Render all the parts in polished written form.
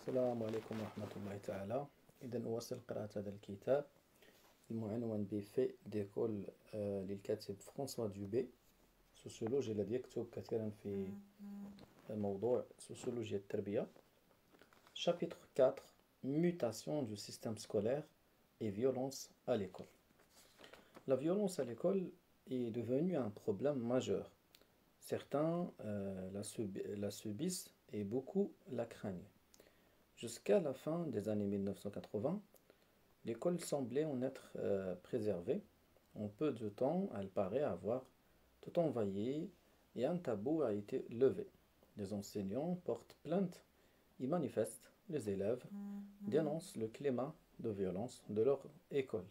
السلام عليكم ورحمة الله تعالى. إذا نواصل قراءة هذا الكتاب المعنون بفي ديكول للكاتب فرانسوا دوبي، سوسيولوجي الذي يكتب كثيرا في موضوع سوسيولوجيا التربية. Chapitre 4: Mutation du système scolaire et violence à l'école. La violence à l'école est devenue un problème majeur. Certains la subissent et beaucoup la craignent. Jusqu'à la fin des années 1980, l'école semblait en être préservée. En peu de temps, elle paraît avoir tout envahi et un tabou a été levé. Les enseignants portent plainte et manifestent. Les élèves dénoncent le climat de violence de leur école.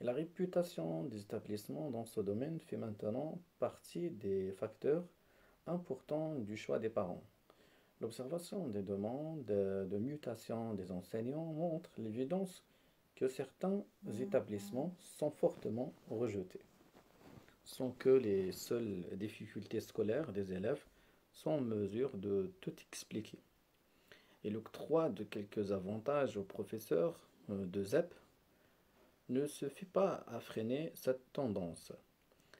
Et la réputation des établissements dans ce domaine fait maintenant partie des facteurs importants du choix des parents. L'observation des demandes de mutation des enseignants montre l'évidence que certains établissements sont fortement rejetés, sans que les seules difficultés scolaires des élèves soient en mesure de tout expliquer. Et l'octroi de quelques avantages aux professeurs de ZEP ne suffit pas à freiner cette tendance.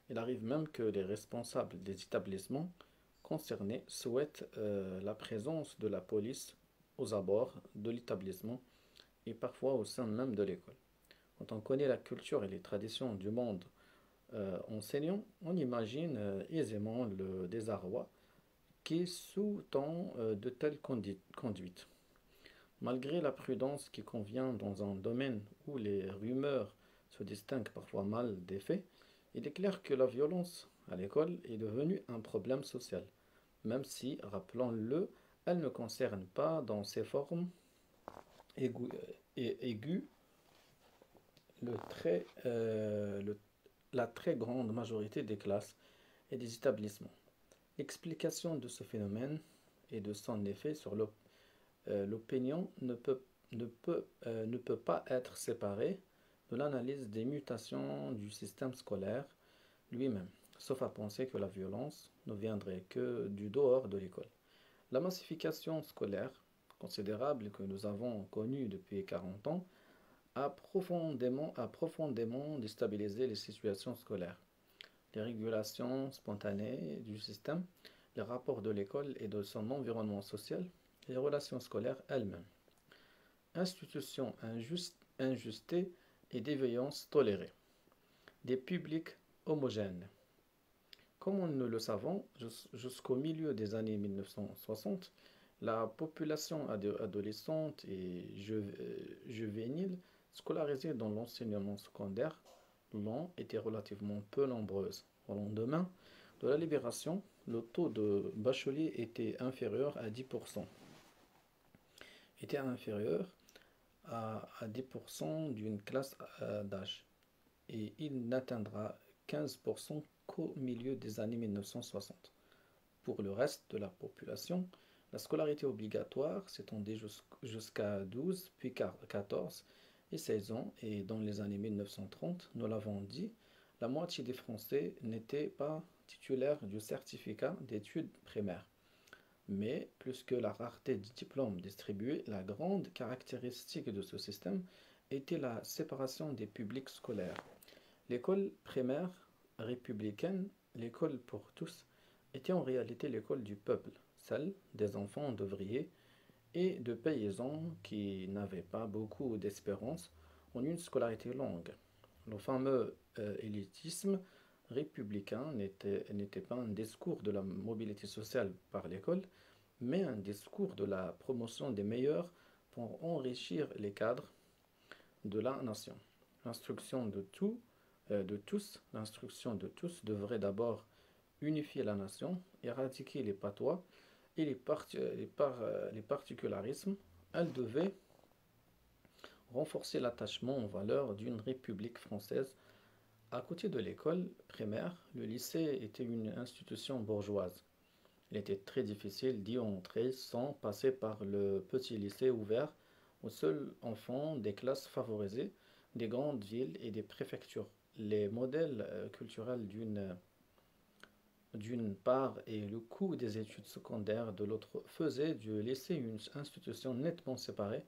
Il arrive même que les responsables des établissements concernés souhaitent la présence de la police aux abords de l'établissement et parfois au sein même de l'école. Quand on connaît la culture et les traditions du monde enseignant, on imagine aisément le désarroi qui sous-tend de telles conduites. Malgré la prudence qui convient dans un domaine où les rumeurs se distinguent parfois mal des faits, il est clair que la violence à l'école est devenue un problème social, même si, rappelons-le, elle ne concerne pas dans ses formes aiguës la très grande majorité des classes et des établissements. L'explication de ce phénomène et de son effet sur l'opinion ne peut pas être séparée de l'analyse des mutations du système scolaire lui-même, sauf à penser que la violence ne viendrait que du dehors de l'école. La massification scolaire considérable que nous avons connue depuis 40 ans a profondément déstabilisé les situations scolaires. Les régulations spontanées du système, les rapports de l'école et de son environnement social, les relations scolaires elles-mêmes. Institutions injustées et déviances tolérées. Des publics homogènes. Comme nous le savons, jusqu'au milieu des années 1960, la population adolescente et juvénile scolarisée dans l'enseignement secondaire long était relativement peu nombreuse. Au lendemain de la libération, le taux de bacheliers était inférieur à 10%. Était inférieur à 10% d'une classe d'âge. Et il n'atteindra 15% qu'au milieu des années 1960. Pour le reste de la population, la scolarité obligatoire s'étendait jusqu'à 12, puis 14 et 16 ans, et dans les années 1930, nous l'avons dit, la moitié des Français n'étaient pas titulaires du certificat d'études primaires. Mais plus que la rareté du diplôme distribué, la grande caractéristique de ce système était la séparation des publics scolaires. L'école primaire républicaine, l'école pour tous, était en réalité l'école du peuple, celle des enfants d'ouvriers et de paysans qui n'avaient pas beaucoup d'espérance en une scolarité longue. Le fameux élitisme républicain n'était pas un discours de la mobilité sociale par l'école, mais un discours de la promotion des meilleurs pour enrichir les cadres de la nation. L'instruction de tous devrait d'abord unifier la nation, éradiquer les patois et les particularismes. Elle devait renforcer l'attachement aux valeurs d'une république française. À côté de l'école primaire, le lycée était une institution bourgeoise. Il était très difficile d'y entrer sans passer par le petit lycée ouvert aux seuls enfants des classes favorisées, des grandes villes et des préfectures. Les modèles culturels d'une d'une part et le coût des études secondaires de l'autre faisait du lycée une institution nettement séparée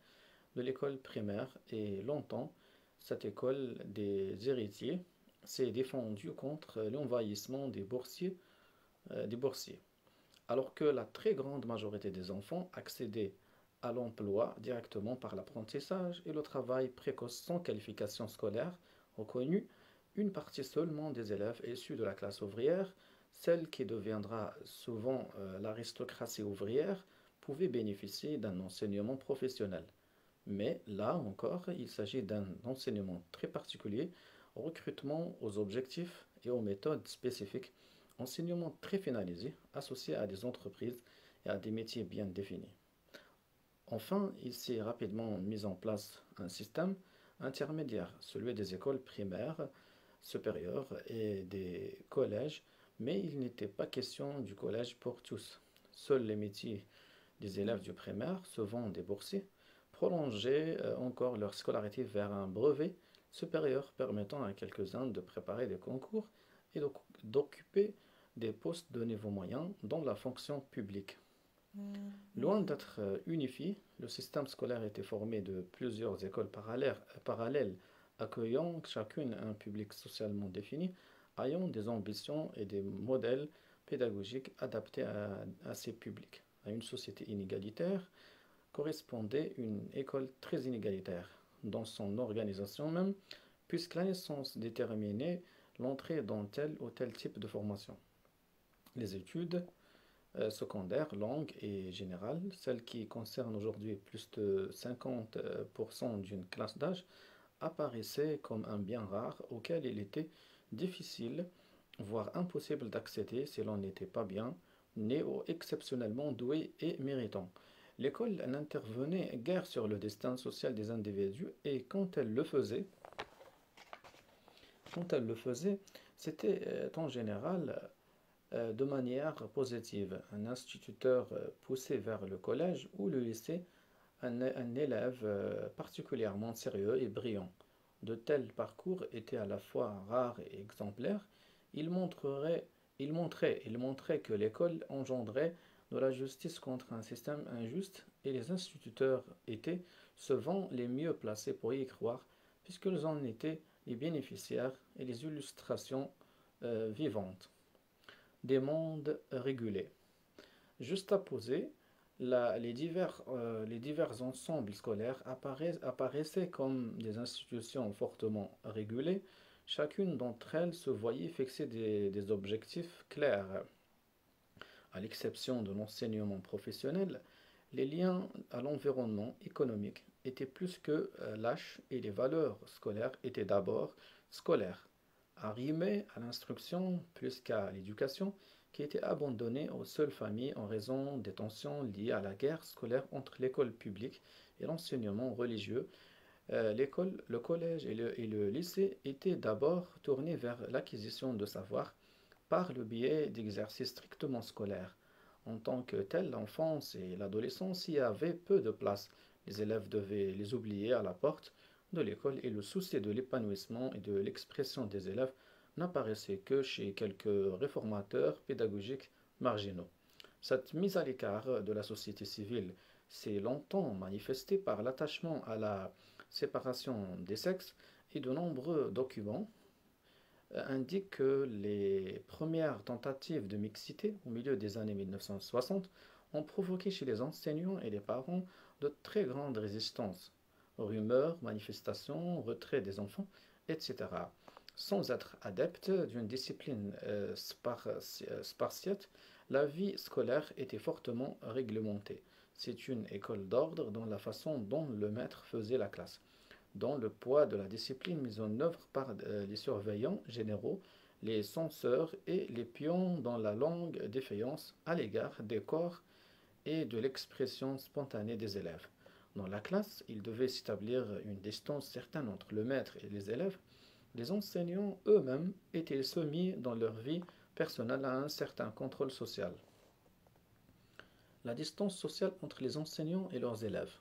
de l'école primaire et longtemps, cette école des héritiers s'est défendue contre l'envahissement des boursiers, alors que la très grande majorité des enfants accédaient à l'emploi directement par l'apprentissage et le travail précoce sans qualification scolaire reconnue. Une partie seulement des élèves issus de la classe ouvrière, celle qui deviendra souvent l'aristocratie ouvrière, pouvait bénéficier d'un enseignement professionnel. Mais là encore, il s'agit d'un enseignement très particulier, recrutement aux objectifs et aux méthodes spécifiques, enseignement très finalisé, associé à des entreprises et à des métiers bien définis. Enfin, il s'est rapidement mis en place un système intermédiaire, celui des écoles primaires, supérieures et des collèges, mais il n'était pas question du collège pour tous. Seuls les métiers des élèves du primaire, souvent des boursiers, prolongeaient encore leur scolarité vers un brevet supérieur permettant à quelques-uns de préparer des concours et d'occuper des postes de niveau moyen dans la fonction publique. Loin d'être unifié, le système scolaire était formé de plusieurs écoles parallèles accueillant chacune un public socialement défini, ayant des ambitions et des modèles pédagogiques adaptés à ces publics. À une société inégalitaire correspondait une école très inégalitaire dans son organisation même, puisque la naissance déterminait l'entrée dans tel ou tel type de formation. Les études secondaires, longues et générales, celles qui concernent aujourd'hui plus de 50% d'une classe d'âge, apparaissaient comme un bien rare auquel il était difficile, voire impossible d'accéder si l'on n'était pas bien né ou exceptionnellement doué et méritant. L'école n'intervenait guère sur le destin social des individus et quand elle le faisait, c'était en général de manière positive. Un instituteur poussé vers le collège ou le lycée, un élève particulièrement sérieux et brillant. De tels parcours étaient à la fois rares et exemplaires. Il montrait que l'école engendrait de la justice contre un système injuste et les instituteurs étaient souvent les mieux placés pour y croire, puisqu'ils en étaient les bénéficiaires et les illustrations vivantes des mondes régulés. Juste à poser, les divers ensembles scolaires apparaissaient comme des institutions fortement régulées. Chacune d'entre elles se voyait fixer des objectifs clairs. À l'exception de l'enseignement professionnel, les liens à l'environnement économique étaient plus que lâches et les valeurs scolaires étaient d'abord scolaires, arrimées à l'instruction plus qu'à l'éducation, qui était abandonnée aux seules familles en raison des tensions liées à la guerre scolaire entre l'école publique et l'enseignement religieux. Le collège et le lycée étaient d'abord tournés vers l'acquisition de savoir par le biais d'exercices strictement scolaires. En tant que tel, l'enfance et l'adolescence y avaient peu de place. Les élèves devaient les oublier à la porte de l'école et le souci de l'épanouissement et de l'expression des élèves n'apparaissait que chez quelques réformateurs pédagogiques marginaux. Cette mise à l'écart de la société civile s'est longtemps manifestée par l'attachement à la séparation des sexes et de nombreux documents indiquent que les premières tentatives de mixité au milieu des années 1960 ont provoqué chez les enseignants et les parents de très grandes résistances, rumeurs, manifestations, retrait des enfants, etc. Sans être adepte d'une discipline spartiate, la vie scolaire était fortement réglementée. C'est une école d'ordre dans la façon dont le maître faisait la classe, dans le poids de la discipline mise en œuvre par les surveillants généraux, les censeurs et les pions dans la longue défiance à l'égard des corps et de l'expression spontanée des élèves. Dans la classe, il devait s'établir une distance certaine entre le maître et les élèves. Les enseignants eux-mêmes étaient soumis dans leur vie personnelle à un certain contrôle social. La distance sociale entre les enseignants et leurs élèves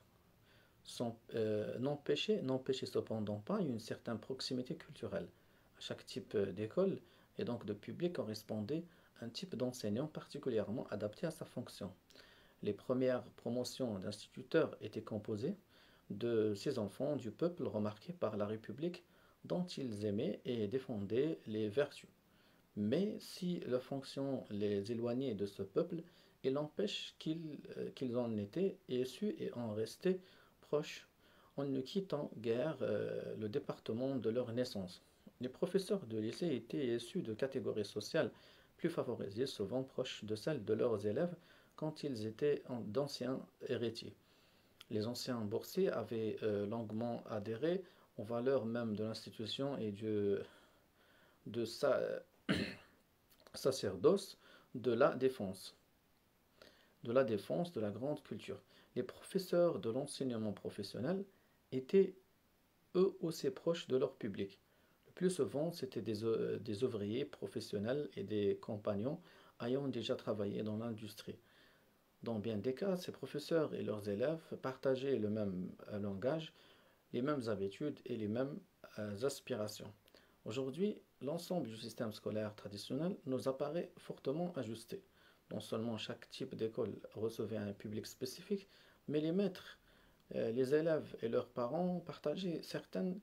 n'empêchait cependant pas une certaine proximité culturelle. À chaque type d'école et donc de public correspondait un type d'enseignant particulièrement adapté à sa fonction. Les premières promotions d'instituteurs étaient composées de ces enfants du peuple remarqués par la République dont ils aimaient et défendaient les vertus. Mais si la fonction les éloignait de ce peuple, il empêche qu'ils en étaient issus et en restaient proches, en ne quittant guère le département de leur naissance. Les professeurs de lycée étaient issus de catégories sociales plus favorisées, souvent proches de celles de leurs élèves quand ils étaient d'anciens héritiers. Les anciens boursiers avaient longuement adhéré aux valeurs même de l'institution et de sa sacerdoce de la défense, de la grande culture. Les professeurs de l'enseignement professionnel étaient eux aussi proches de leur public. Le plus souvent, c'étaient des ouvriers professionnels et des compagnons ayant déjà travaillé dans l'industrie. Dans bien des cas, ces professeurs et leurs élèves partageaient le même langage, les mêmes habitudes et les mêmes aspirations. Aujourd'hui, l'ensemble du système scolaire traditionnel nous apparaît fortement ajusté. Non seulement chaque type d'école recevait un public spécifique, mais les maîtres, les élèves et leurs parents partageaient certaines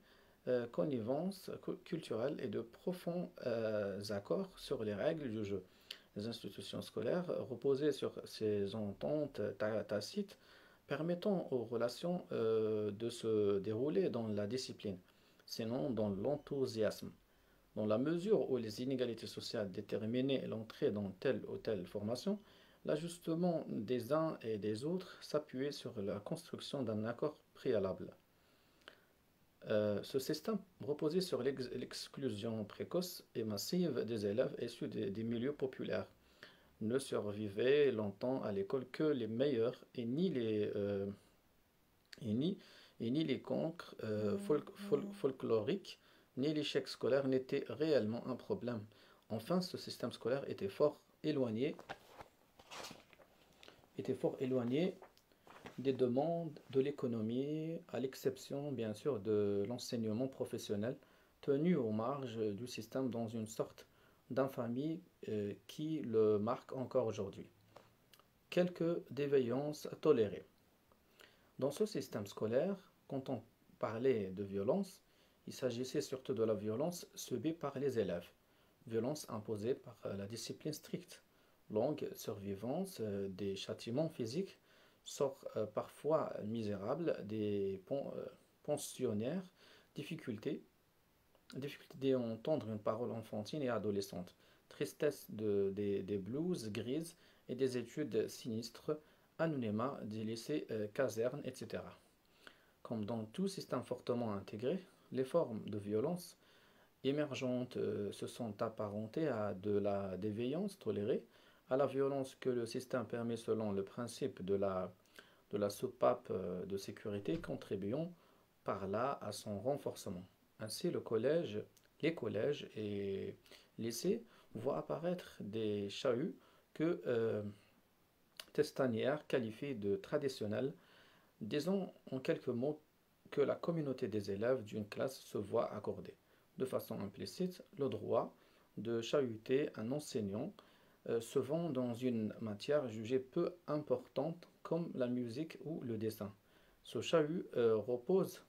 connivences culturelles et de profonds accords sur les règles du jeu. Les institutions scolaires reposaient sur ces ententes tacites permettant aux relations de se dérouler dans la discipline, sinon dans l'enthousiasme. Dans la mesure où les inégalités sociales déterminaient l'entrée dans telle ou telle formation, l'ajustement des uns et des autres s'appuyait sur la construction d'un accord préalable. Ce système reposait sur l'exclusion précoce et massive des élèves issus des milieux populaires. Ne survivaient longtemps à l'école que les meilleurs et ni les cancres folkloriques ni l'échec scolaire n'étaient réellement un problème. Enfin, ce système scolaire était fort éloigné des demandes de l'économie, à l'exception bien sûr de l'enseignement professionnel, tenu aux marges du système dans une sorte d'infamie qui le marque encore aujourd'hui. Quelques déviances tolérées. Dans ce système scolaire, quand on parlait de violence, il s'agissait surtout de la violence subie par les élèves, violence imposée par la discipline stricte, longue survivance des châtiments physiques, sort parfois misérable des pensionnaires, difficulté d'entendre une parole enfantine et adolescente, tristesse des blouses grises et des études sinistres, anonymat des lycées, casernes, etc. Comme dans tout système fortement intégré, les formes de violence émergentes se sont apparentées à de la déviance tolérée, à la violence que le système permet selon le principe de la soupape de sécurité, contribuant par là à son renforcement. Ainsi, les collèges et lycées voient apparaître des chahuts que Testanière qualifie de traditionnels, disons en quelques mots que la communauté des élèves d'une classe se voit accorder, de façon implicite, le droit de chahuter un enseignant, souvent dans une matière jugée peu importante comme la musique ou le dessin. Ce chahut repose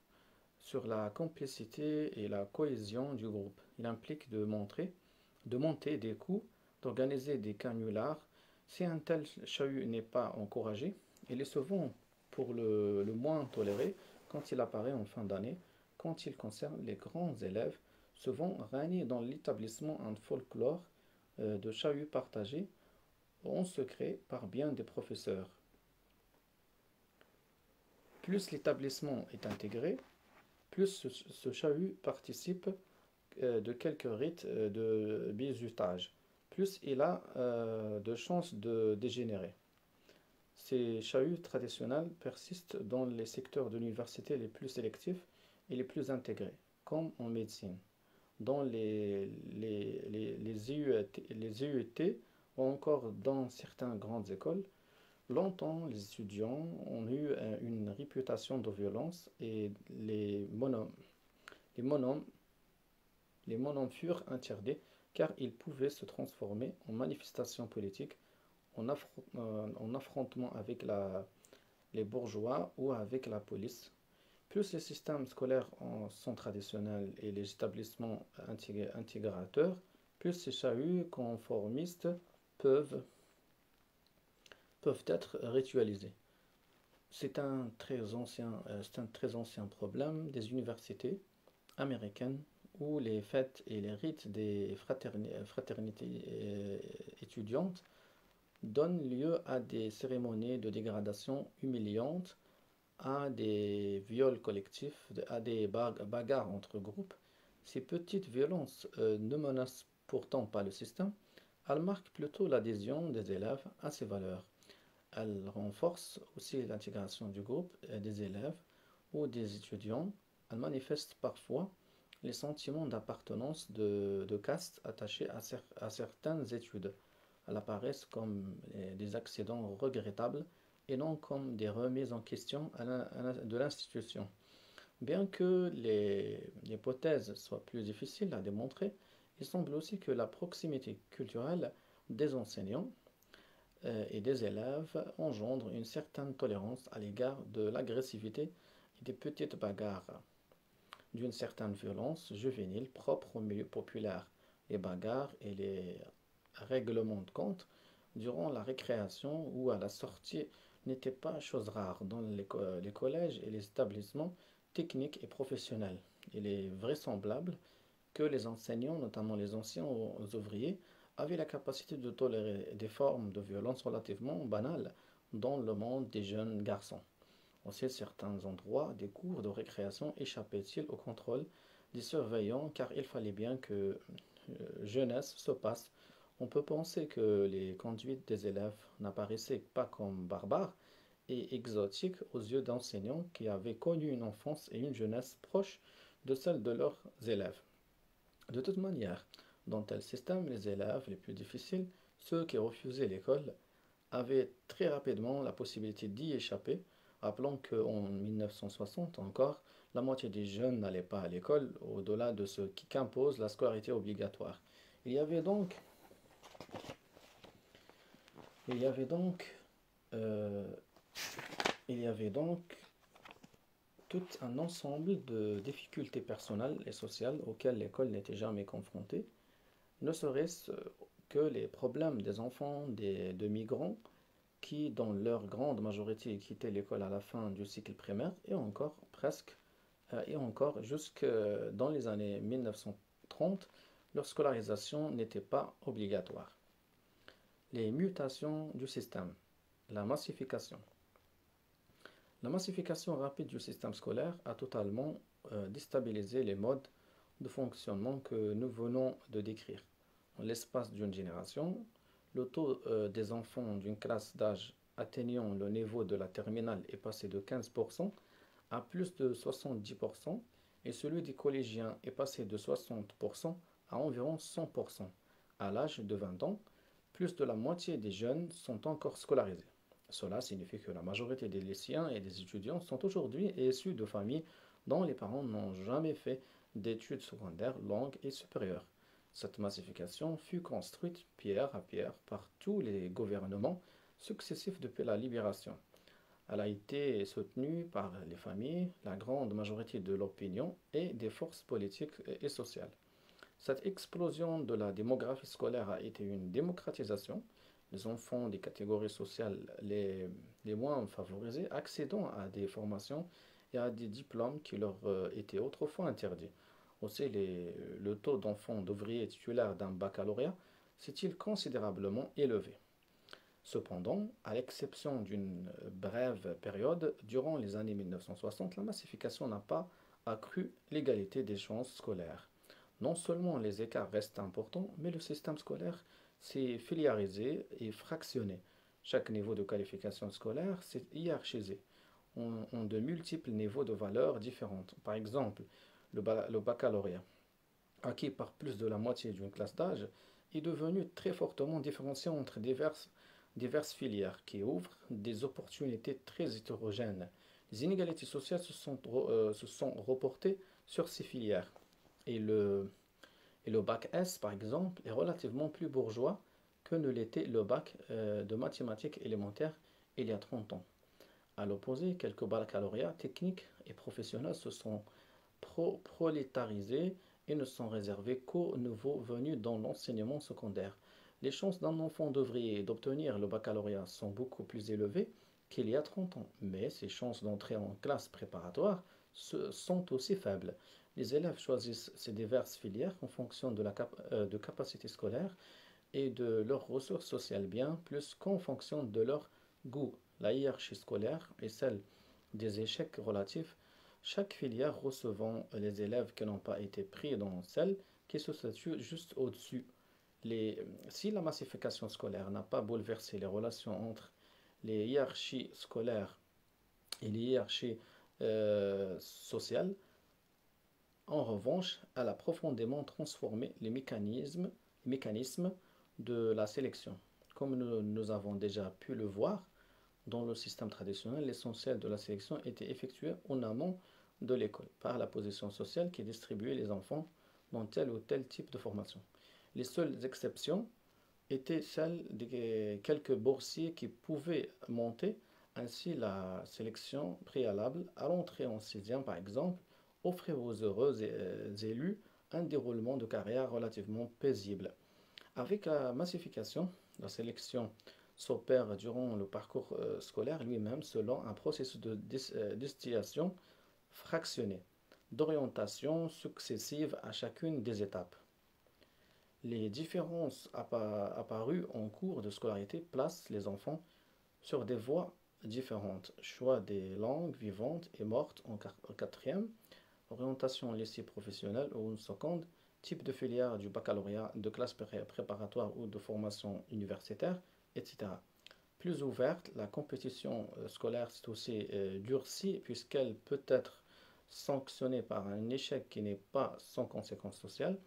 sur la complicité et la cohésion du groupe. Il implique de monter des coups, d'organiser des canulars. Si un tel chahut n'est pas encouragé, il est souvent pour le moins toléré quand il apparaît en fin d'année, quand il concerne les grands élèves. Souvent règne dans l'établissement un folklore de chahuts partagés en secret par bien des professeurs. Plus l'établissement est intégré, plus ce chahut participe de quelques rites de bizutage, plus il a de chances de dégénérer. Ces chahuts traditionnels persistent dans les secteurs de l'université les plus sélectifs et les plus intégrés, comme en médecine. Dans les IUT ou encore dans certaines grandes écoles, longtemps les étudiants ont eu une réputation de violence et les monômes furent interdits car ils pouvaient se transformer en manifestations politiques, en affrontement avec les bourgeois ou avec la police. Plus les systèmes scolaires sont traditionnels et les établissements intégrateurs, plus ces chahuts conformistes peuvent, peuvent être ritualisés. C'est un très ancien problème des universités américaines où les fêtes et les rites des fraternités étudiantes donnent lieu à des cérémonies de dégradation humiliantes, à des viols collectifs, à des bagarres entre groupes. Ces petites violences ne menacent pourtant pas le système, elles marquent plutôt l'adhésion des élèves à ces valeurs. Elles renforcent aussi l'intégration du groupe des élèves ou des étudiants. Elles manifestent parfois les sentiments d'appartenance de caste attachés à certaines études. Elles apparaissent comme des accidents regrettables et non comme des remises en question de l'institution. Bien que l'hypothèse soit plus difficile à démontrer, il semble aussi que la proximité culturelle des enseignants et des élèves engendre une certaine tolérance à l'égard de l'agressivité et des petites bagarres, d'une certaine violence juvénile propre au milieu populaire. Les bagarres et les règlements de compte durant la récréation ou à la sortie n'étaient pas chose rare dans les collèges et les établissements techniques et professionnels. Il est vraisemblable que les enseignants, notamment les anciens ouvriers, avaient la capacité de tolérer des formes de violence relativement banales dans le monde des jeunes garçons. Aussi, certains endroits des cours de récréation échappaient-ils au contrôle des surveillants car il fallait bien que jeunesse se passe. On peut penser que les conduites des élèves n'apparaissaient pas comme barbares et exotiques aux yeux d'enseignants qui avaient connu une enfance et une jeunesse proches de celles de leurs élèves. De toute manière, dans tel système, les élèves les plus difficiles, ceux qui refusaient l'école, avaient très rapidement la possibilité d'y échapper. Rappelons qu'en 1960 encore, la moitié des jeunes n'allaient pas à l'école au-delà de ce qu'impose la scolarité obligatoire. Il y avait donc, il y avait donc, euh, il y avait donc tout un ensemble de difficultés personnelles et sociales auxquelles l'école n'était jamais confrontée, ne serait-ce que les problèmes des enfants de migrants qui, dans leur grande majorité, quittaient l'école à la fin du cycle primaire et encore jusque dans les années 1930, leur scolarisation n'était pas obligatoire. Les mutations du système, la massification. La massification rapide du système scolaire a totalement déstabilisé les modes de fonctionnement que nous venons de décrire. En l'espace d'une génération, le taux des enfants d'une classe d'âge atteignant le niveau de la terminale est passé de 15% à plus de 70% et celui des collégiens est passé de 60% à environ 100%. À l'âge de 20 ans, plus de la moitié des jeunes sont encore scolarisés. Cela signifie que la majorité des lycéens et des étudiants sont aujourd'hui issus de familles dont les parents n'ont jamais fait d'études secondaires longues et supérieures. Cette massification fut construite pierre à pierre par tous les gouvernements successifs depuis la libération. Elle a été soutenue par les familles, la grande majorité de l'opinion et des forces politiques et sociales. Cette explosion de la démographie scolaire a été une démocratisation. Les enfants des catégories sociales les moins favorisées accédant à des formations et à des diplômes qui leur étaient autrefois interdits. Aussi, le taux d'enfants d'ouvriers titulaires d'un baccalauréat s'est-il considérablement élevé. Cependant, à l'exception d'une brève période, durant les années 1960, la massification n'a pas accru l'égalité des chances scolaires. Non seulement les écarts restent importants, mais le système scolaire s'est filiarisé et fractionné. Chaque niveau de qualification scolaire s'est hiérarchisé en de multiples niveaux de valeurs différentes. Par exemple, le baccalauréat, acquis par plus de la moitié d'une classe d'âge, est devenu très fortement différencié entre diverses filières qui ouvrent des opportunités très hétérogènes. Les inégalités sociales se sont reportées sur ces filières et Et le bac S, par exemple, est relativement plus bourgeois que ne l'était le bac de mathématiques élémentaires il y a 30 ans. À l'opposé, quelques baccalauréats techniques et professionnels se sont prolétarisés et ne sont réservés qu'aux nouveaux venus dans l'enseignement secondaire. Les chances d'un enfant d'ouvrier d'obtenir le baccalauréat sont beaucoup plus élevées qu'il y a 30 ans, mais ses chances d'entrer en classe préparatoire sont aussi faibles. Les élèves choisissent ces diverses filières en fonction de capacités scolaires et de leurs ressources sociales bien plus qu'en fonction de leur goût. La hiérarchie scolaire est celle des échecs relatifs, chaque filière recevant les élèves qui n'ont pas été pris dans celle qui se situe juste au-dessus. Si la massification scolaire n'a pas bouleversé les relations entre les hiérarchies scolaires et les hiérarchies sociales, en revanche, elle a profondément transformé les mécanismes de la sélection. Comme nous avons déjà pu le voir, dans le système traditionnel, l'essentiel de la sélection était effectué en amont de l'école, par la position sociale qui distribuait les enfants dans tel ou tel type de formation. Les seules exceptions étaient celles de quelques boursiers qui pouvaient monter. Ainsi, la sélection préalable à l'entrée en sixième, par exemple, offrait aux heureux élus un déroulement de carrière relativement paisible. Avec la massification, la sélection s'opère durant le parcours scolaire lui-même selon un processus de distillation fractionné, d'orientation successive à chacune des étapes. Les différences apparues en cours de scolarité placent les enfants sur des voies différentes. Choix des langues vivantes et mortes en quatrième, orientation lycée professionnel ou une seconde, type de filière du baccalauréat, de classe préparatoire ou de formation universitaire, etc. Plus ouverte, la compétition scolaire s'est aussi durcie puisqu'elle peut être sanctionnée par un échec qui n'est pas sans conséquences sociales.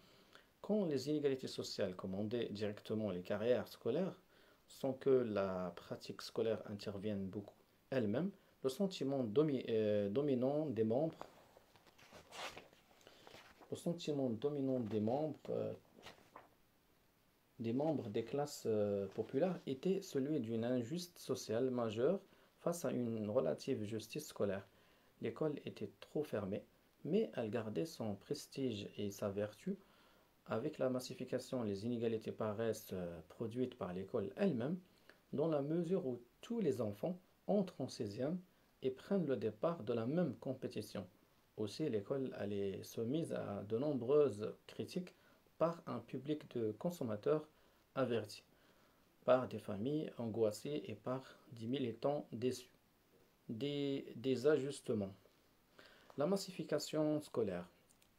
Quand les inégalités sociales commandaient directement les carrières scolaires, sans que la pratique scolaire intervienne beaucoup elle-même, le sentiment dominant des membres des classes populaires était celui d'une injustice sociale majeure face à une relative justice scolaire. L'école était trop fermée, mais elle gardait son prestige et sa vertu. Avec la massification, les inégalités paraissent produites par l'école elle-même, dans la mesure où tous les enfants entrent en sixième et prennent le départ de la même compétition. Aussi, l'école elle est soumise à de nombreuses critiques par un public de consommateurs avertis, par des familles angoissées et par des militants déçus. Des ajustements. La massification scolaire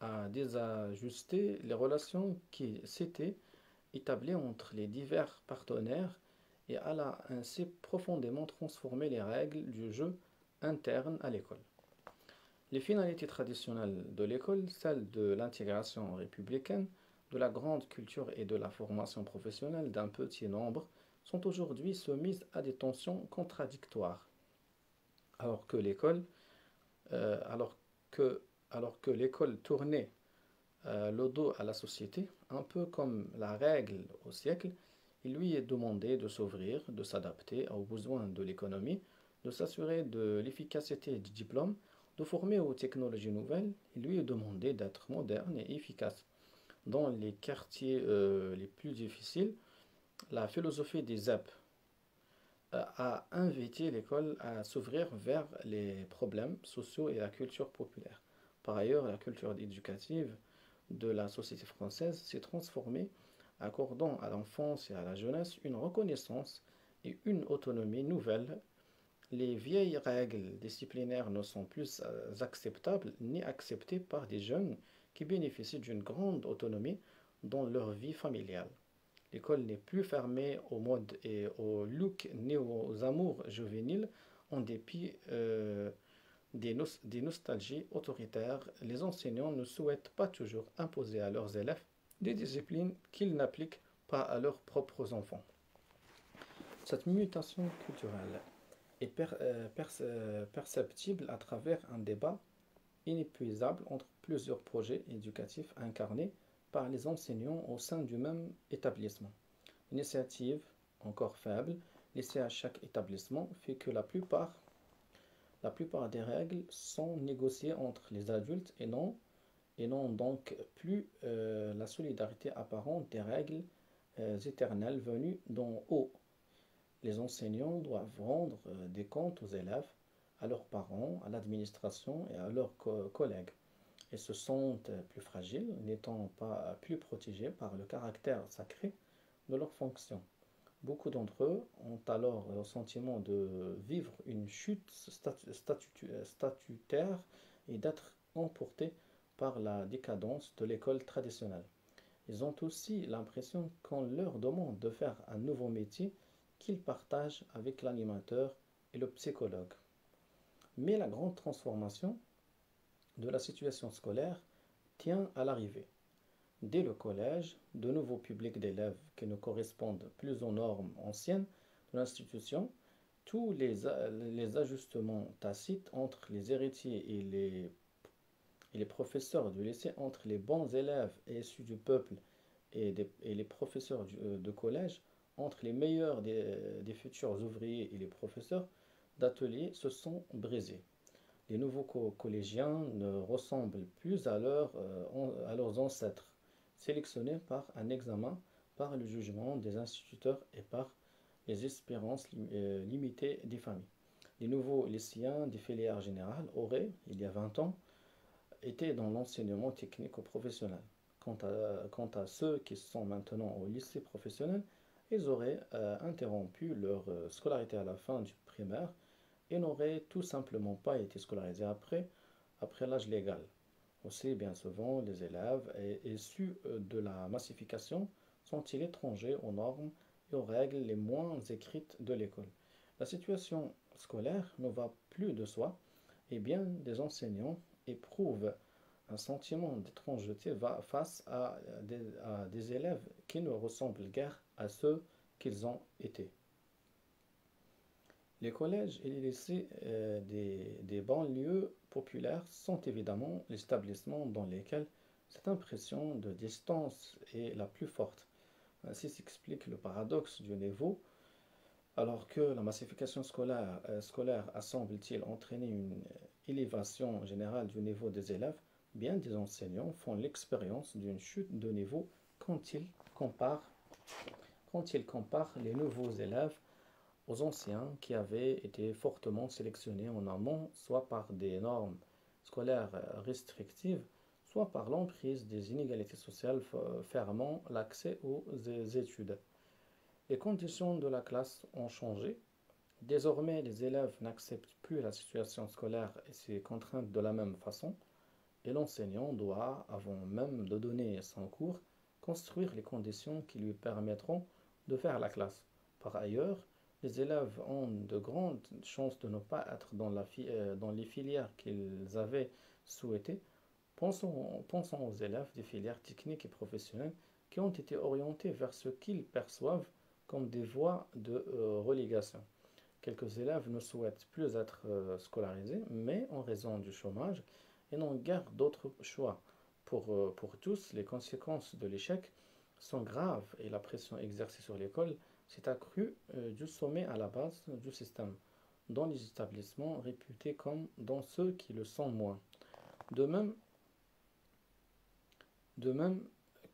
a désajusté les relations qui s'étaient établies entre les divers partenaires et elle a ainsi profondément transformé les règles du jeu interne à l'école. Les finalités traditionnelles de l'école, celles de l'intégration républicaine, de la grande culture et de la formation professionnelle d'un petit nombre, sont aujourd'hui soumises à des tensions contradictoires. Alors que l'école, alors alors que l'école tournait le dos à la société, un peu comme la règle au siècle, il lui est demandé de s'ouvrir, de s'adapter aux besoins de l'économie, de s'assurer de l'efficacité du diplôme, de former aux technologies nouvelles. Il lui est demandé d'être moderne et efficace. Dans les quartiers les plus difficiles, la philosophie des ZEP a invité l'école à s'ouvrir vers les problèmes sociaux et la culture populaire. Par ailleurs, la culture éducative de la société française s'est transformée, accordant à l'enfance et à la jeunesse une reconnaissance et une autonomie nouvelle. Les vieilles règles disciplinaires ne sont plus acceptables ni acceptées par des jeunes qui bénéficient d'une grande autonomie dans leur vie familiale. L'école n'est plus fermée aux modes et aux looks ni aux amours juvéniles en dépit des nostalgies autoritaires. Les enseignants ne souhaitent pas toujours imposer à leurs élèves des disciplines qu'ils n'appliquent pas à leurs propres enfants. Cette mutation culturelle est perceptible à travers un débat inépuisable entre plusieurs projets éducatifs incarnés par les enseignants au sein du même établissement. L'initiative, encore faible, laissée à chaque établissement fait que la plupart des règles sont négociées entre les adultes et non donc plus la solidarité apparente des règles éternelles venues d'en haut. Les enseignants doivent rendre des comptes aux élèves, à leurs parents, à l'administration et à leurs collègues, et se sentent plus fragiles, n'étant pas plus protégés par le caractère sacré de leurs fonctions. Beaucoup d'entre eux ont alors le sentiment de vivre une chute statutaire et d'être emportés par la décadence de l'école traditionnelle. Ils ont aussi l'impression qu'on leur demande de faire un nouveau métier qu'ils partagent avec l'animateur et le psychologue. Mais la grande transformation de la situation scolaire tient à l'arrivée. Dès le collège, de nouveaux publics d'élèves qui ne correspondent plus aux normes anciennes de l'institution, tous les ajustements tacites entre les héritiers et les professeurs du lycée, entre les bons élèves et issus du peuple et les professeurs de collège, entre les meilleurs des futurs ouvriers et les professeurs d'atelier se sont brisés. Les nouveaux collégiens ne ressemblent plus à leurs ancêtres, sélectionnés par un examen, par le jugement des instituteurs et par les espérances limitées des familles. Les nouveaux lycéens des filières générales auraient, il y a 20 ans, été dans l'enseignement technique ou professionnel. Quant à ceux qui sont maintenant au lycée professionnel, ils auraient interrompu leur scolarité à la fin du primaire et n'auraient tout simplement pas été scolarisés après l'âge légal. Aussi, bien souvent, les élèves issus de la massification sont-ils étrangers aux normes et aux règles les moins écrites de l'école. La situation scolaire ne va plus de soi et bien des enseignants éprouvent un sentiment d'étrangeté face à des élèves qui ne ressemblent guère à ceux qu'ils ont été. Les collèges et les lycées des banlieues populaires sont évidemment les établissements dans lesquels cette impression de distance est la plus forte. Ainsi s'explique le paradoxe du niveau. Alors que la massification scolaire a, semble-t-il, entraîné une élévation générale du niveau des élèves, bien des enseignants font l'expérience d'une chute de niveau quand ils comparent les nouveaux élèves aux anciens qui avaient été fortement sélectionnés en amont, soit par des normes scolaires restrictives, soit par l'emprise des inégalités sociales fermant l'accès aux études. Les conditions de la classe ont changé. Désormais, les élèves n'acceptent plus la situation scolaire et ses contraintes de la même façon, et l'enseignant doit, avant même de donner son cours, construire les conditions qui lui permettront de faire la classe. Par ailleurs, les élèves ont de grandes chances de ne pas être dans les filières qu'ils avaient souhaitées. Pensons aux élèves des filières techniques et professionnelles qui ont été orientés vers ce qu'ils perçoivent comme des voies de relégation. Quelques élèves ne souhaitent plus être scolarisés, mais en raison du chômage, et n'ont guère d'autre choix. Pour tous, les conséquences de l'échec sont graves et la pression exercée sur l'école s'est accrue du sommet à la base du système, dans les établissements réputés comme dans ceux qui le sont moins. De même, de même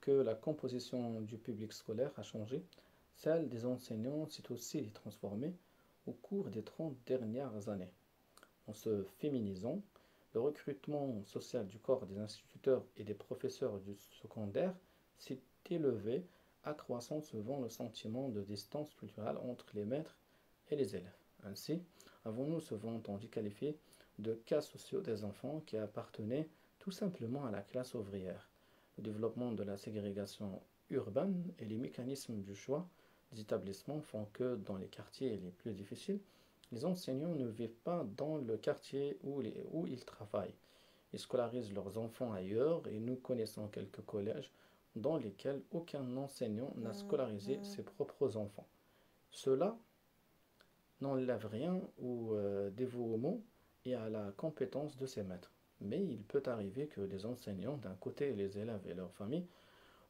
que la composition du public scolaire a changé, celle des enseignants s'est aussi transformée au cours des 30 dernières années. En se féminisant, le recrutement social du corps des instituteurs et des professeurs du secondaire s'est élevé, accroissant souvent le sentiment de distance culturelle entre les maîtres et les élèves. Ainsi, avons-nous souvent entendu qualifier de cas sociaux des enfants qui appartenaient tout simplement à la classe ouvrière. Le développement de la ségrégation urbaine et les mécanismes du choix des établissements font que dans les quartiers les plus difficiles, les enseignants ne vivent pas dans le quartier où ils travaillent. Ils scolarisent leurs enfants ailleurs et nous connaissons quelques collèges dans lesquels aucun enseignant n'a scolarisé ses propres enfants. Cela n'enlève rien au dévouement et à la compétence de ses maîtres. Mais il peut arriver que les enseignants d'un côté et les élèves et leurs familles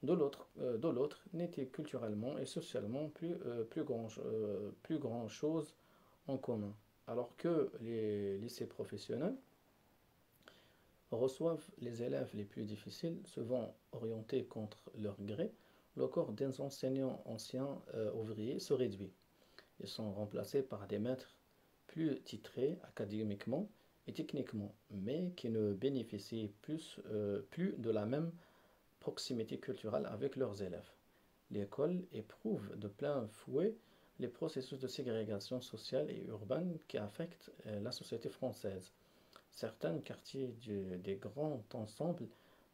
De l'autre n'était culturellement et socialement plus grand chose en commun. Alors que les lycées professionnels reçoivent les élèves les plus difficiles, souvent orientés contre leur gré, le corps des enseignants anciens ouvriers se réduit. Ils sont remplacés par des maîtres plus titrés académiquement et techniquement, mais qui ne bénéficient plus de la même proximité culturelle avec leurs élèves. L'école éprouve de plein fouet les processus de ségrégation sociale et urbaine qui affectent la société française. Certains quartiers des grands ensembles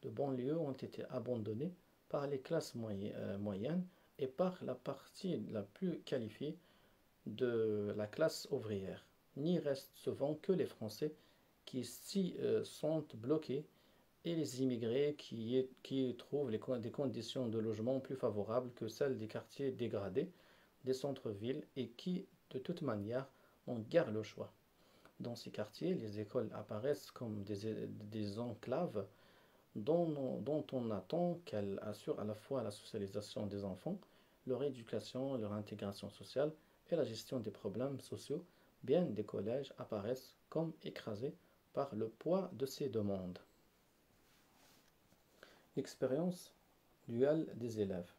de banlieue ont été abandonnés par les classes moyennes et par la partie la plus qualifiée de la classe ouvrière. N'y restent souvent que les Français qui s'y sentent bloqués et les immigrés qui y trouvent des conditions de logement plus favorables que celles des quartiers dégradés des centres-villes et qui, de toute manière, ont guère le choix. Dans ces quartiers, les écoles apparaissent comme des enclaves dont on attend qu'elles assurent à la fois la socialisation des enfants, leur éducation, leur intégration sociale et la gestion des problèmes sociaux. Bien des collèges apparaissent comme écrasés par le poids de ces demandes. L'expérience duale des élèves.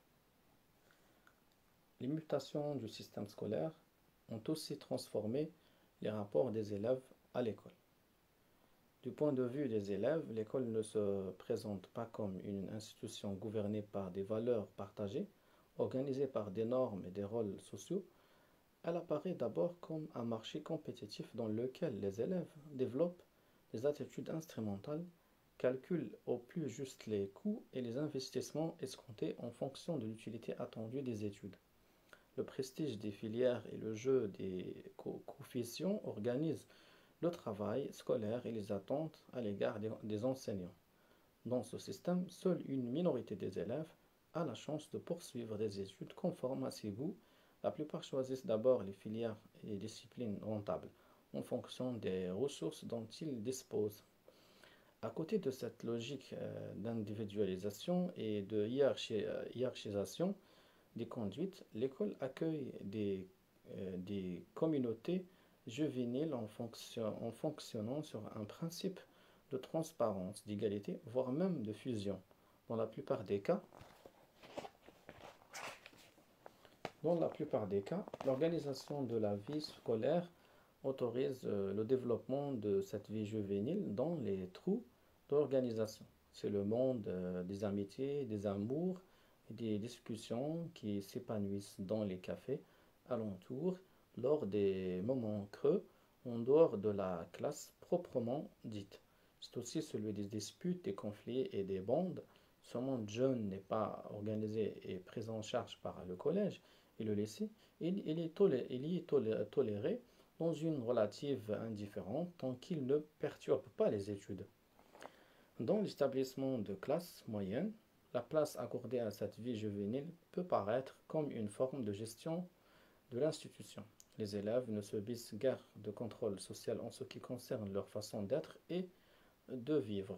Les mutations du système scolaire ont aussi transformé les rapports des élèves à l'école. Du point de vue des élèves, l'école ne se présente pas comme une institution gouvernée par des valeurs partagées, organisée par des normes et des rôles sociaux. Elle apparaît d'abord comme un marché compétitif dans lequel les élèves développent des attitudes instrumentales, calculent au plus juste les coûts et les investissements escomptés en fonction de l'utilité attendue des études. Le prestige des filières et le jeu des coefficients organisent le travail scolaire et les attentes à l'égard des enseignants. Dans ce système, seule une minorité des élèves a la chance de poursuivre des études conformes à ses goûts. La plupart choisissent d'abord les filières et disciplines rentables, en fonction des ressources dont ils disposent. À côté de cette logique d'individualisation et de hiérarchisation des conduites, l'école accueille des communautés juvéniles en fonctionnant sur un principe de transparence, d'égalité, voire même de fusion. Dans la plupart des cas, l'organisation de la vie scolaire autorise le développement de cette vie juvénile dans les trous d'organisation. C'est le monde des amitiés, des amours et des discussions qui s'épanouissent dans les cafés alentours lors des moments creux en dehors de la classe proprement dite. C'est aussi celui des disputes, des conflits et des bandes. Ce monde jeune n'est pas organisé et pris en charge par le collège et le lycée. Il y est toléré dans une relative indifférence tant qu'il ne perturbe pas les études. Dans l'établissement de classe moyenne, la place accordée à cette vie juvénile peut paraître comme une forme de gestion de l'institution. Les élèves ne subissent guère de contrôle social en ce qui concerne leur façon d'être et de vivre.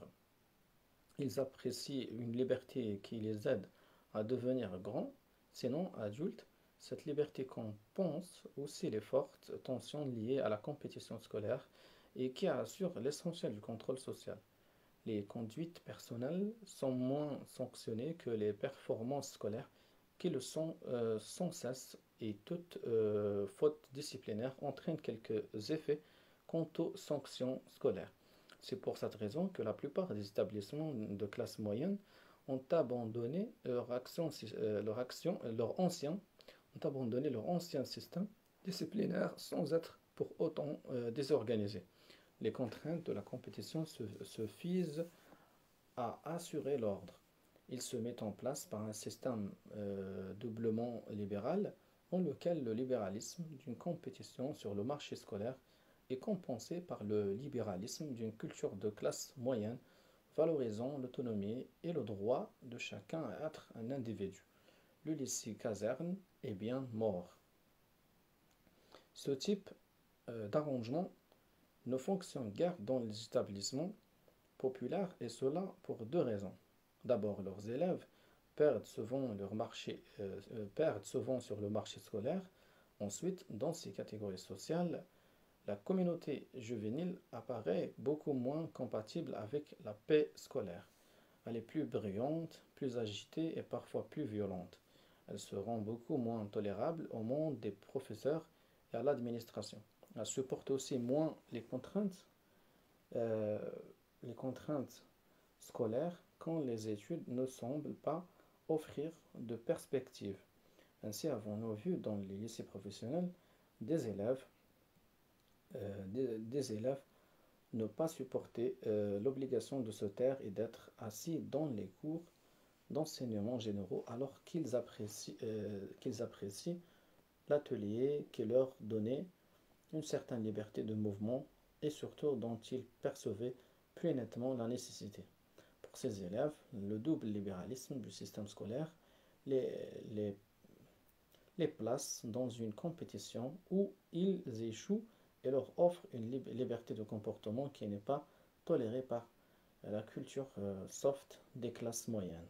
Ils apprécient une liberté qui les aide à devenir grands, sinon adultes. Cette liberté compense aussi les fortes tensions liées à la compétition scolaire et qui assure l'essentiel du contrôle social. Les conduites personnelles sont moins sanctionnées que les performances scolaires qui le sont sans cesse et toute faute disciplinaire entraîne quelques effets quant aux sanctions scolaires. C'est pour cette raison que la plupart des établissements de classe moyenne ont abandonné leur ancien système disciplinaire sans être pour autant désorganisés. Les contraintes de la compétition se visent à assurer l'ordre. Il se met en place par un système doublement libéral dans lequel le libéralisme d'une compétition sur le marché scolaire est compensé par le libéralisme d'une culture de classe moyenne valorisant l'autonomie et le droit de chacun à être un individu. Le lycée caserne est bien mort. Ce type d'arrangement ne fonctionne guère dans les établissements populaires et cela pour deux raisons. D'abord, leurs élèves perdent souvent sur le marché scolaire. Ensuite, dans ces catégories sociales, la communauté juvénile apparaît beaucoup moins compatible avec la paix scolaire. Elle est plus bruyante, plus agitée et parfois plus violente. Elle se rend beaucoup moins tolérable au monde des professeurs et à l'administration. Elle supporte aussi moins euh, les contraintes scolaires quand les études ne semblent pas offrir de perspective. Ainsi avons-nous vu dans les lycées professionnels des élèves, des élèves ne pas supporter l'obligation de se taire et d'être assis dans les cours d'enseignement généraux alors qu'ils apprécient l'atelier qui leur donnait une certaine liberté de mouvement et surtout dont ils percevaient plus nettement la nécessité. Pour ces élèves, le double libéralisme du système scolaire les, les, les place dans une compétition où ils échouent et leur offre une liberté de comportement qui n'est pas tolérée par la culture soft des classes moyennes.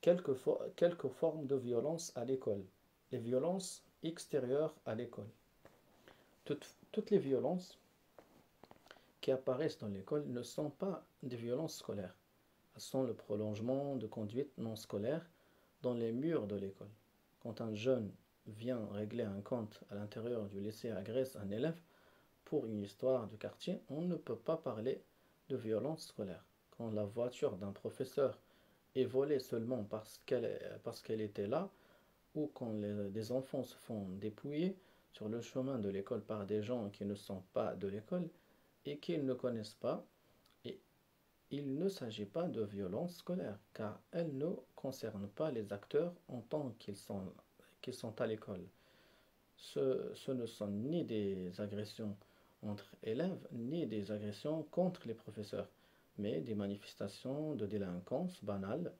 Quelques formes de violence à l'école. Les violences extérieures à l'école. Toutes les violences qui apparaissent dans l'école ne sont pas des violences scolaires. Elles sont le prolongement de conduites non scolaires dans les murs de l'école. Quand un jeune vient régler un compte à l'intérieur du lycée et agresse un élève pour une histoire de quartier, on ne peut pas parler de violence scolaire. Quand la voiture d'un professeur est volée seulement parce qu'elle était là, ou quand des enfants se font dépouiller sur le chemin de l'école par des gens qui ne sont pas de l'école et qu'ils ne connaissent pas, et il ne s'agit pas de violence scolaire, car elle ne concerne pas les acteurs en tant qu'ils sont à l'école. Ce ne sont ni des agressions entre élèves, ni des agressions contre les professeurs, mais des manifestations de délinquance banale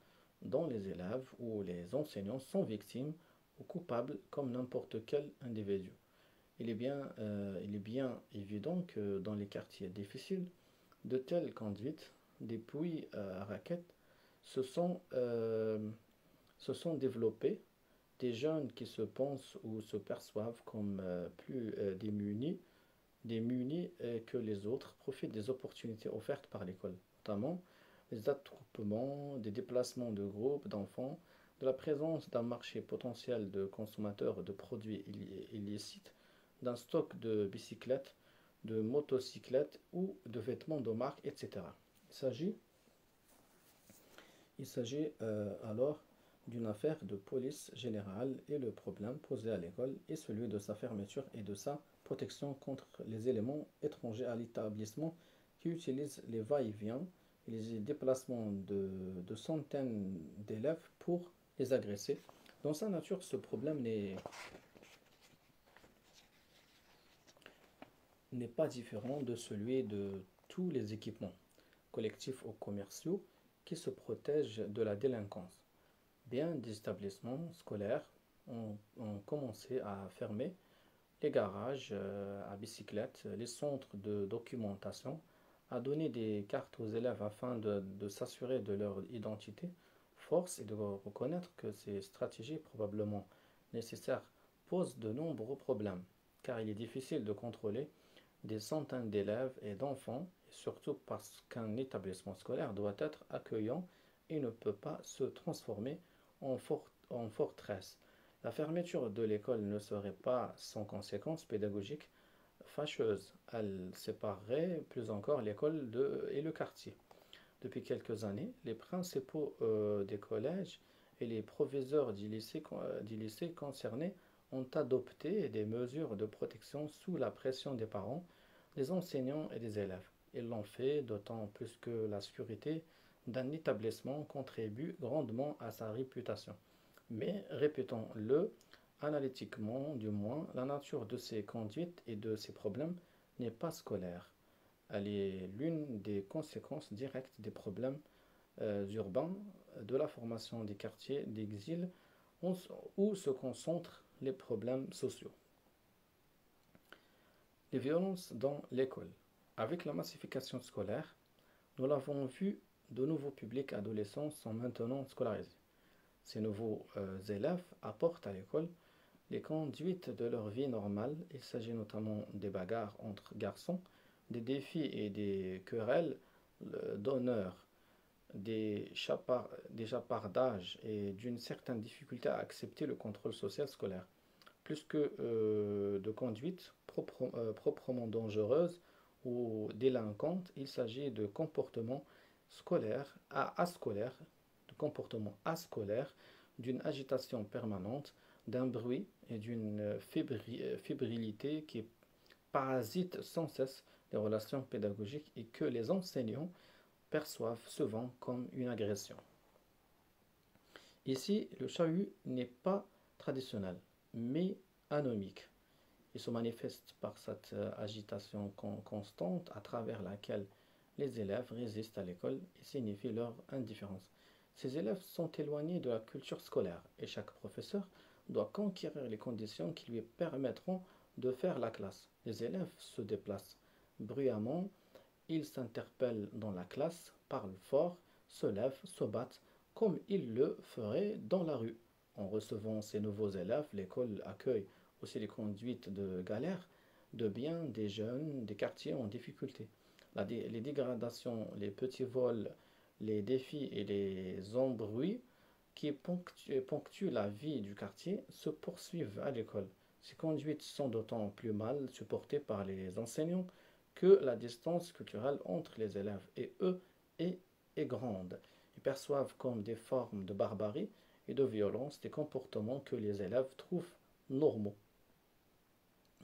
dont les élèves ou les enseignants sont victimes ou coupables comme n'importe quel individu. Il est bien évident que dans les quartiers difficiles, de telles conduites, des puits à raquettes, se sont développés. Des jeunes qui se pensent ou se perçoivent comme plus démunis que les autres profitent des opportunités offertes par l'école, notamment les attroupements, des déplacements de groupes d'enfants, de la présence d'un marché potentiel de consommateurs de produits illicites, d'un stock de bicyclettes, de motocyclettes ou de vêtements de marque, etc. Il s'agit alors d'une affaire de police générale et le problème posé à l'école est celui de sa fermeture et de sa protection contre les éléments étrangers à l'établissement qui utilisent les va-et-vient et les déplacements de centaines d'élèves pour les agresser. Dans sa nature, ce problème n'est pas différent de celui de tous les équipements, collectifs ou commerciaux, qui se protègent de la délinquance. Bien des établissements scolaires ont commencé à fermer les garages à bicyclettes, les centres de documentation, à donner des cartes aux élèves afin de s'assurer de leur identité. Force est de reconnaître que ces stratégies probablement nécessaires posent de nombreux problèmes, car il est difficile de contrôler des centaines d'élèves et d'enfants, et surtout parce qu'un établissement scolaire doit être accueillant et ne peut pas se transformer en forteresse. La fermeture de l'école ne serait pas sans conséquences pédagogiques fâcheuses. Elle séparerait plus encore l'école et le quartier. Depuis quelques années, les principaux des collèges et les proviseurs du lycée concernés ont adopté des mesures de protection sous la pression des parents, des enseignants et des élèves. Ils l'ont fait d'autant plus que la sécurité d'un établissement contribue grandement à sa réputation. Mais répétons-le, analytiquement du moins, la nature de ces conduites et de ces problèmes n'est pas scolaire. Elle est l'une des conséquences directes des problèmes urbains, de la formation des quartiers d'exil où se concentrent les problèmes sociaux. Les violences dans l'école. Avec la massification scolaire, nous l'avons vu de nouveaux publics adolescents sont maintenant scolarisés. Ces nouveaux élèves apportent à l'école les conduites de leur vie normale. Il s'agit notamment des bagarres entre garçons, des défis et des querelles d'honneur, des chapardages et d'une certaine difficulté à accepter le contrôle social scolaire. Plus que de conduite proprement dangereuse ou délinquante, il s'agit de comportements scolaires ascolaires, de comportements ascolaires, d'une agitation permanente, d'un bruit et d'une fébrilité qui parasitent sans cesse les relations pédagogiques et que les enseignants perçoivent souvent comme une agression. Ici, le chahut n'est pas traditionnel, mais anomique. Il se manifeste par cette agitation constante à travers laquelle les élèves résistent à l'école et signifient leur indifférence. Ces élèves sont éloignés de la culture scolaire et chaque professeur doit conquérir les conditions qui lui permettront de faire la classe. Les élèves se déplacent bruyamment, ils s'interpellent dans la classe, parlent fort, se lèvent, se battent, comme ils le feraient dans la rue. En recevant ces nouveaux élèves, l'école accueille aussi les conduites de galère de bien des jeunes des quartiers en difficulté. Les dégradations, les petits vols, les défis et les embrouilles qui ponctuent la vie du quartier se poursuivent à l'école. Ces conduites sont d'autant plus mal supportées par les enseignants que la distance culturelle entre les élèves et eux est grande. Ils perçoivent comme des formes de barbarie et de violence des comportements que les élèves trouvent normaux.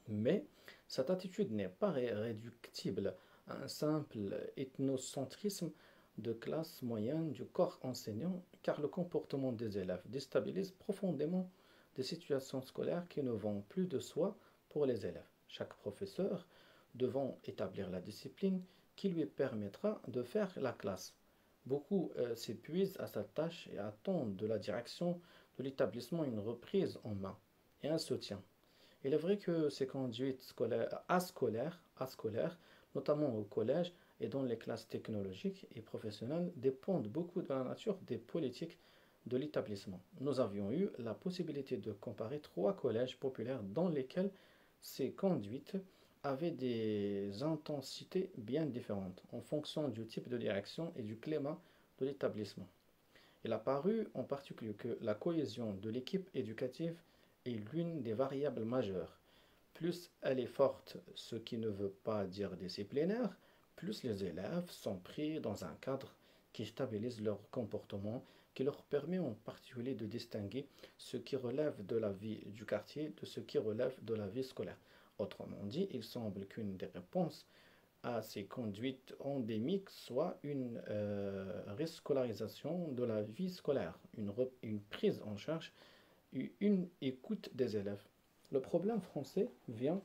Mais cette attitude n'est pas réductible à un simple ethnocentrisme de classe moyenne du corps enseignant, car le comportement des élèves déstabilise profondément des situations scolaires qui ne vont plus de soi pour les élèves. Chaque professeur devant établir la discipline qui lui permettra de faire la classe. Beaucoup s'épuisent à sa tâche et attendent de la direction de l'établissement une reprise en main et un soutien. Il est vrai que ces conduites ascolaires, notamment au collège et dans les classes technologiques et professionnelles, dépendent beaucoup de la nature des politiques de l'établissement. Nous avions eu la possibilité de comparer 3 collèges populaires dans lesquels ces conduites avaient des intensités bien différentes en fonction du type de direction et du climat de l'établissement. Il a paru en particulier que la cohésion de l'équipe éducative est l'une des variables majeures. Plus elle est forte, ce qui ne veut pas dire disciplinaire, plus les élèves sont pris dans un cadre qui stabilise leur comportement, qui leur permet en particulier de distinguer ce qui relève de la vie du quartier de ce qui relève de la vie scolaire. Autrement dit, il semble qu'une des réponses à ces conduites endémiques soit une rescolarisation de la vie scolaire, une prise en charge et une écoute des élèves. Le problème français vient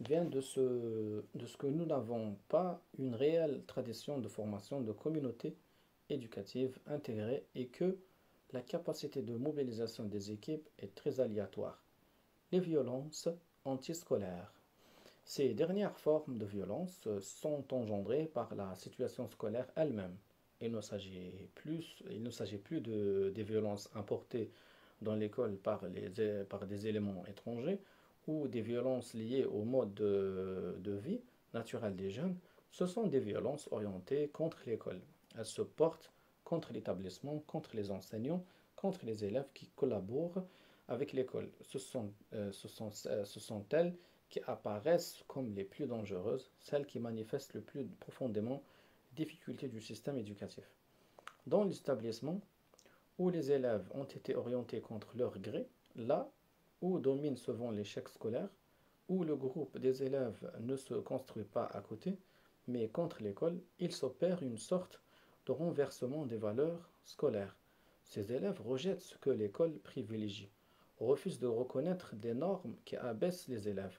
de ce que nous n'avons pas une réelle tradition de formation de communautés éducatives intégrées et que la capacité de mobilisation des équipes est très aléatoire. Les violences antiscolaires. Ces dernières formes de violence sont engendrées par la situation scolaire elle-même. Il ne s'agit plus des violences importées dans l'école par des éléments étrangers ou des violences liées au mode de vie naturel des jeunes. Ce sont des violences orientées contre l'école. Elles se portent contre l'établissement, contre les enseignants, contre les élèves qui collaborent avec l'école. Ce sont elles qui apparaissent comme les plus dangereuses, celles qui manifestent le plus profondément les difficultés du système éducatif. Dans l'établissement où les élèves ont été orientés contre leur gré, là où domine souvent l'échec scolaire, où le groupe des élèves ne se construit pas à côté, mais contre l'école, il s'opère une sorte de renversement des valeurs scolaires. Ces élèves rejettent ce que l'école privilégie, refusent de reconnaître des normes qui abaissent les élèves.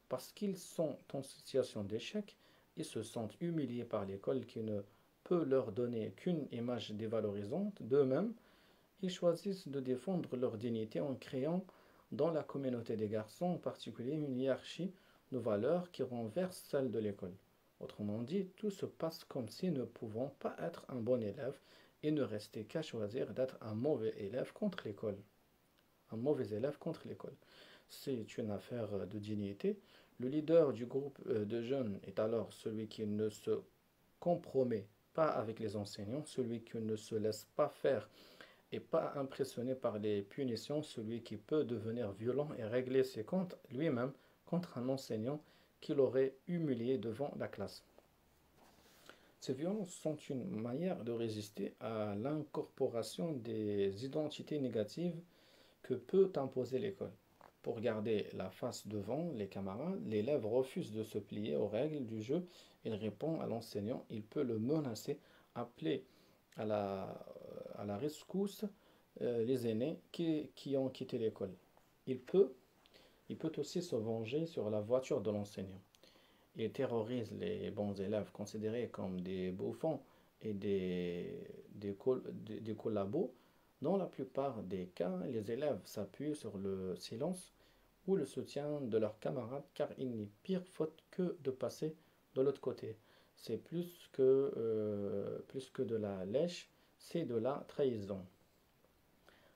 Parce qu'ils sont en situation d'échec, ils se sentent humiliés par l'école qui ne peut leur donner qu'une image dévalorisante d'eux-mêmes. Ils choisissent de défendre leur dignité en créant dans la communauté des garçons en particulier une hiérarchie de valeurs qui renverse celle de l'école. Autrement dit, tout se passe comme si ne pouvant pas être un bon élève et ne restait qu'à choisir d'être un mauvais élève contre l'école. Un mauvais élève contre l'école. C'est une affaire de dignité. Le leader du groupe de jeunes est alors celui qui ne se compromet pas avec les enseignants, celui qui ne se laisse pas faire et pas impressionné par les punitions, celui qui peut devenir violent et régler ses comptes lui-même contre un enseignant qui l'aurait humilié devant la classe. Ces violences sont une manière de résister à l'incorporation des identités négatives que peut imposer l'école. Pour garder la face devant les camarades, l'élève refuse de se plier aux règles du jeu. Il répond à l'enseignant, il peut le menacer, appeler à la rescousse les aînés qui ont quitté l'école. Il peut, il peut aussi se venger sur la voiture de l'enseignant. Il terrorise les bons élèves considérés comme des bouffons et des collabos. Dans la plupart des cas, les élèves s'appuient sur le silence ou le soutien de leurs camarades car il n'est pire faute que de passer de l'autre côté. C'est plus que de la lèche, c'est de la trahison.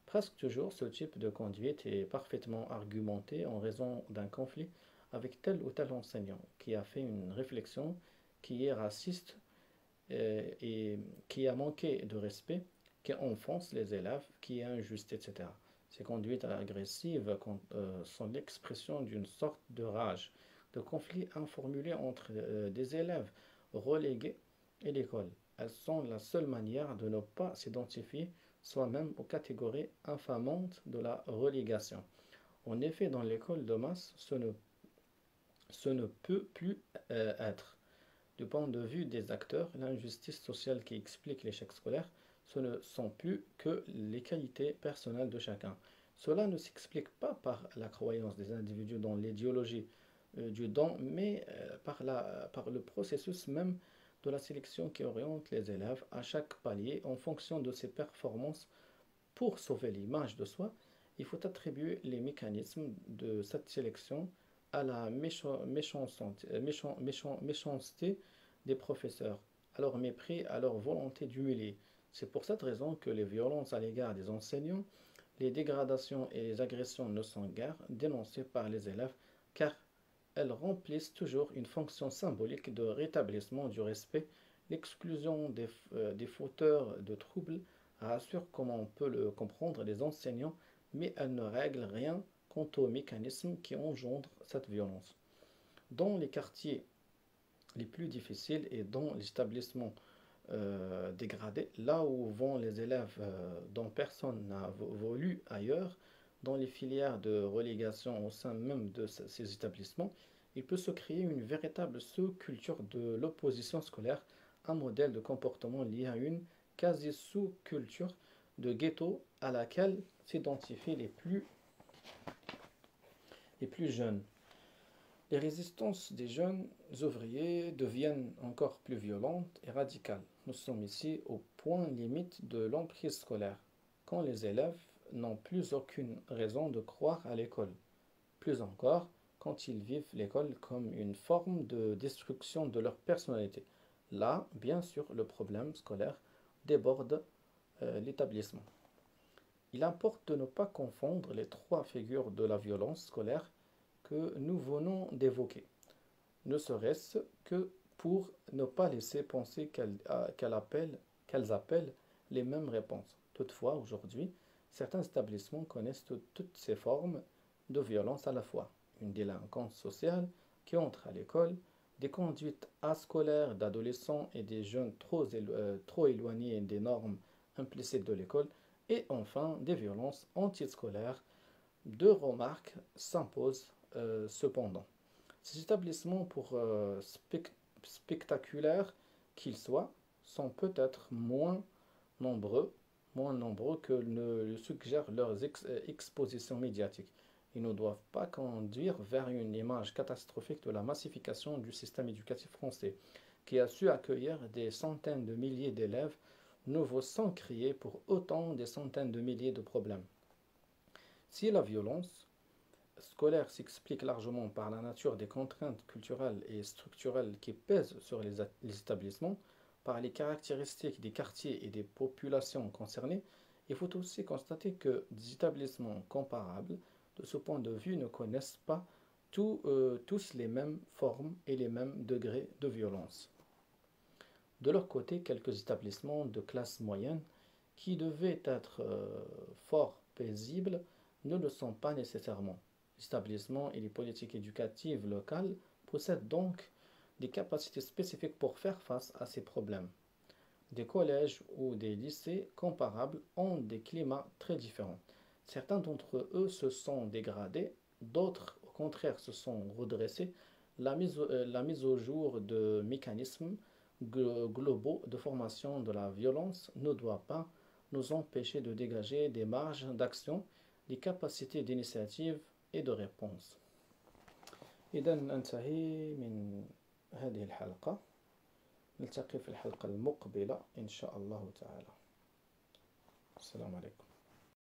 Presque toujours, ce type de conduite est parfaitement argumenté en raison d'un conflit avec tel ou tel enseignant qui a fait une réflexion qui est raciste et qui a manqué de respect, qui enfonce les élèves, qui est injuste, etc. Ces conduites agressives sont l'expression d'une sorte de rage, de conflit informulé entre des élèves relégués et l'école. Elles sont la seule manière de ne pas s'identifier soi-même aux catégories infamantes de la relégation. En effet, dans l'école de masse, ce ne peut plus être. Du point de vue des acteurs, l'injustice sociale qui explique l'échec scolaire, ce ne sont plus que les qualités personnelles de chacun. Cela ne s'explique pas par la croyance des individus dans l'idéologie du don, mais par le processus même de la sélection qui oriente les élèves à chaque palier en fonction de ses performances. Pour sauver l'image de soi, il faut attribuer les mécanismes de cette sélection à la méchanceté des professeurs, à leur mépris, à leur volonté d'humilier. C'est pour cette raison que les violences à l'égard des enseignants, les dégradations et les agressions ne sont guère dénoncées par les élèves, car elles remplissent toujours une fonction symbolique de rétablissement du respect. L'exclusion des fauteurs de troubles rassure, comme on peut le comprendre, les enseignants, mais elle ne règle rien quant aux mécanismes qui engendrent cette violence. Dans les quartiers les plus difficiles et dans l'établissement dégradé, là où vont les élèves dont personne n'a voulu ailleurs, dans les filières de relégation au sein même de ces établissements, il peut se créer une véritable sous-culture de l'opposition scolaire, un modèle de comportement lié à une quasi-sous-culture de ghetto à laquelle s'identifient les plus jeunes. Les résistances des jeunes ouvriers deviennent encore plus violentes et radicales. Nous sommes ici au point limite de l'emprise scolaire, quand les élèves n'ont plus aucune raison de croire à l'école. Plus encore, quand ils vivent l'école comme une forme de destruction de leur personnalité. Là, bien sûr, le problème scolaire déborde l'établissement. Il importe de ne pas confondre les trois figures de la violence scolaire que nous venons d'évoquer, ne serait-ce que pour ne pas laisser penser qu'elles appellent les mêmes réponses. Toutefois, aujourd'hui, certains établissements connaissent toutes ces formes de violence à la fois. Une délinquance sociale qui entre à l'école, des conduites ascolaires d'adolescents et des jeunes trop éloignés des normes implicites de l'école, et enfin des violences antiscolaires. Deux remarques s'imposent cependant. Ces établissements, pour spectaculaires qu'ils soient, sont peut-être nombreux, moins nombreux que ne le suggèrent leurs expositions médiatiques. Ils ne doivent pas conduire vers une image catastrophique de la massification du système éducatif français, qui a su accueillir des centaines de milliers d'élèves nouveaux sans crier pour autant des centaines de milliers de problèmes. Si la violence scolaire s'explique largement par la nature des contraintes culturelles et structurelles qui pèsent sur les établissements, par les caractéristiques des quartiers et des populations concernées, il faut aussi constater que des établissements comparables de ce point de vue ne connaissent pas tous les mêmes formes et les mêmes degrés de violence. De leur côté, quelques établissements de classe moyenne qui devaient être fort paisibles ne le sont pas nécessairement. Les établissements et les politiques éducatives locales possèdent donc des capacités spécifiques pour faire face à ces problèmes. Des collèges ou des lycées comparables ont des climats très différents. Certains d'entre eux se sont dégradés, d'autres au contraire se sont redressés. La mise au jour de mécanismes globaux de formation de la violence ne doit pas nous empêcher de dégager des marges d'action, des capacités d'initiative et de réponse. إذا ننتهي من هذه الحلقة. نلتقي في الحلقة المقبلة إن شاء الله تعالى. السلام عليكم.